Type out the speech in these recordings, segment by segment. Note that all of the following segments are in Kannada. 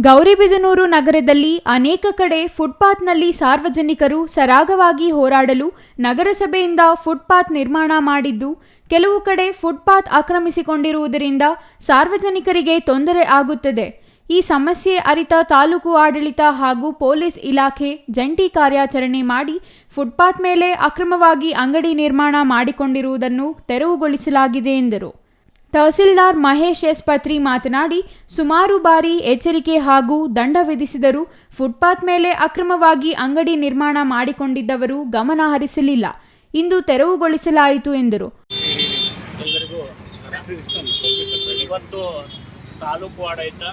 ಗೌರಿಬಿದನೂರು ನಗರದಲ್ಲಿ ಅನೇಕ ಕಡೆ ಫುಟ್ಪಾತ್ನಲ್ಲಿ ಸಾರ್ವಜನಿಕರು ಸರಾಗವಾಗಿ ಹೋರಾಡಲು ನಗರಸಭೆಯಿಂದ ಫುಟ್ಪಾತ್ ನಿರ್ಮಾಣ ಮಾಡಿದ್ದು, ಕೆಲವು ಕಡೆ ಫುಟ್ಪಾತ್ ಆಕ್ರಮಿಸಿಕೊಂಡಿರುವುದರಿಂದ ಸಾರ್ವಜನಿಕರಿಗೆ ತೊಂದರೆ ಆಗುತ್ತದೆ. ಈ ಸಮಸ್ಯೆ ಅರಿತ ತಾಲೂಕು ಆಡಳಿತ ಹಾಗೂ ಪೊಲೀಸ್ ಇಲಾಖೆ ಜಂಟಿ ಕಾರ್ಯಾಚರಣೆ ಮಾಡಿ ಫುಟ್ಪಾತ್ ಮೇಲೆ ಅಕ್ರಮವಾಗಿ ಅಂಗಡಿ ನಿರ್ಮಾಣ ಮಾಡಿಕೊಂಡಿರುವುದನ್ನು ತೆರವುಗೊಳಿಸಲಾಗಿದೆ ಎಂದರು. ತಹಸೀಲ್ದಾರ್ ಮಹೇಶ್ ಎಸ್ ಪತ್ರಿ ಮಾತನಾಡಿ, ಸುಮಾರು ಬಾರಿ ಎಚ್ಚರಿಕೆ ಹಾಗೂ ದಂಡ ವಿಧಿಸಿದರೂ ಫುಟ್ಪಾತ್ ಮೇಲೆ ಅಕ್ರಮವಾಗಿ ಅಂಗಡಿ ನಿರ್ಮಾಣ ಮಾಡಿಕೊಂಡಿದ್ದವರು ಗಮನ ಹರಿಸಲಿಲ್ಲ. ಇಂದು ತೆರವುಗೊಳಿಸಲಾಯಿತು ಎಂದರು. ಇವತ್ತು ತಾಲೂಕು ಆಡಳಿತ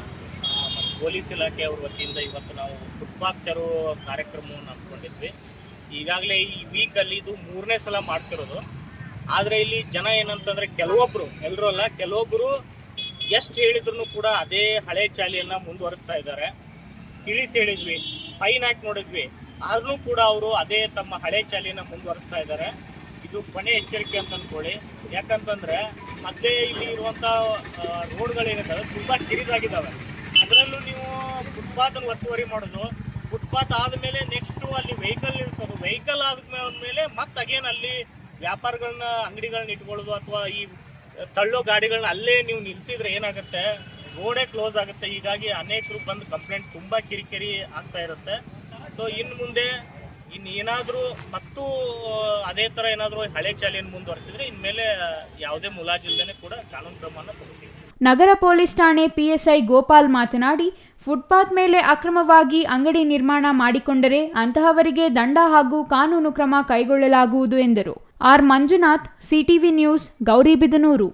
ಮತ್ತು ಪೊಲೀಸ್ ಇಲಾಖೆ ಅವರ ವತಿಯಿಂದ ಇವತ್ತು ನಾವು ಫುಟ್ಪಾತ್ ತೆರವು ಕಾರ್ಯಕ್ರಮವನ್ನು ಹಮ್ಮಿಕೊಂಡಿದ್ವಿ. ಈಗಾಗಲೇ ಈ ವೀಕಲ್ಲಿ ಇದು 3ನೇ ಸಲ ಮಾಡ್ತಿರೋದು. ಆದರೆ ಇಲ್ಲಿ ಜನ ಏನಂತಂದರೆ ಕೆಲವೊಬ್ಬರು, ಎಲ್ಲರೂ ಅಲ್ಲ, ಕೆಲವೊಬ್ಬರು ಎಷ್ಟು ಹೇಳಿದ್ರು ಕೂಡ ಅದೇ ಹಳೆ ಚಾಲಿಯನ್ನು ಮುಂದುವರಿಸ್ತಾ ಇದ್ದಾರೆ. ತಿಳಿಸಿ ಹೇಳಿದ್ವಿ, ಫೈನ್ ಹಾಕಿ ನೋಡಿದ್ವಿ, ಆದ್ರೂ ಕೂಡ ಅವರು ಅದೇ ತಮ್ಮ ಹಳೆ ಚಾಲಿಯನ್ನು ಮುಂದುವರಿಸ್ತಾ ಇದ್ದಾರೆ. ಇದು ಕೊನೆ ಎಚ್ಚರಿಕೆ ಅಂತ ಅಂದ್ಕೊಳ್ಳಿ. ಯಾಕಂತಂದರೆ ಮತ್ತೆ ಇಲ್ಲಿ ಇರುವಂಥ ರೋಡ್ಗಳೇನಿದ್ದಾವೆ ತುಂಬ ಕಿರಿದಾಗಿದ್ದಾವೆ. ಅದರಲ್ಲೂ ನೀವು ಫುಟ್ಪಾತನ್ನು ಒತ್ತುವರಿ ಮಾಡೋದು, ಫುಟ್ಪಾತ್ ಆದಮೇಲೆ ನೆಕ್ಸ್ಟು ಅಲ್ಲಿ ವೆಹಿಕಲ್ ನಿಲ್ಲಿಸೋದು, ವೆಹಿಕಲ್ ಆದಮೇಲೆ ಮತ್ತೆ ಅಗೇನ್ ಅಲ್ಲಿ ವ್ಯಾಪಾರಗಳನ್ನ ಅಂಗಡಿಗಳನ್ನ ಇಟ್ಕೊಳ್ಳೋದು ಅಥವಾ ಈ ತಳ್ಳೋ ಗಾಡಿಗಳನ್ನ ಅಲ್ಲೇ ನೀವು ನಿಲ್ಲಿಸಿದ್ರೆ ಏನಾಗುತ್ತೆ, ರೋಡೇ ಕ್ಲೋಸ್ ಆಗುತ್ತೆ. ಹೀಗಾಗಿ ಅನೇಕರು ಬಂದು ಕಂಪ್ಲೇಂಟ್ ತುಂಬ ಕಿರಿಕಿರಿ ಆಗ್ತಾ ಇರುತ್ತೆ. ಸೊ ಇನ್ನು ಮುಂದೆ ಏನಾದರೂ ಮತ್ತು ಅದೇ ಥರ ಏನಾದರೂ ಹಳೆ ಚಾಲಿಯನ್ನು ಮುಂದುವರೆಸಿದ್ರೆ ಇನ್ಮೇಲೆ ಯಾವುದೇ ಮುಲಾಜಿಲ್ಲದೆ ಕೂಡ ಕಾನೂನು ಕ್ರಮವನ್ನು ತಗೋತೀವಿ. ನಗರ ಪೊಲೀಸ್ ಠಾಣೆ PSI ಗೋಪಾಲ್ ಮಾತನಾಡಿ, ಫುಟ್ಪಾತ್ ಮೇಲೆ ಅಕ್ರಮವಾಗಿ ಅಂಗಡಿ ನಿರ್ಮಾಣ ಮಾಡಿಕೊಂಡರೆ ಅಂತಹವರಿಗೆ ದಂಡ ಹಾಗೂ ಕಾನೂನು ಕ್ರಮ ಕೈಗೊಳ್ಳಲಾಗುವುದು ಎಂದರು. R Manjunath, CTV news, Gauribidanur.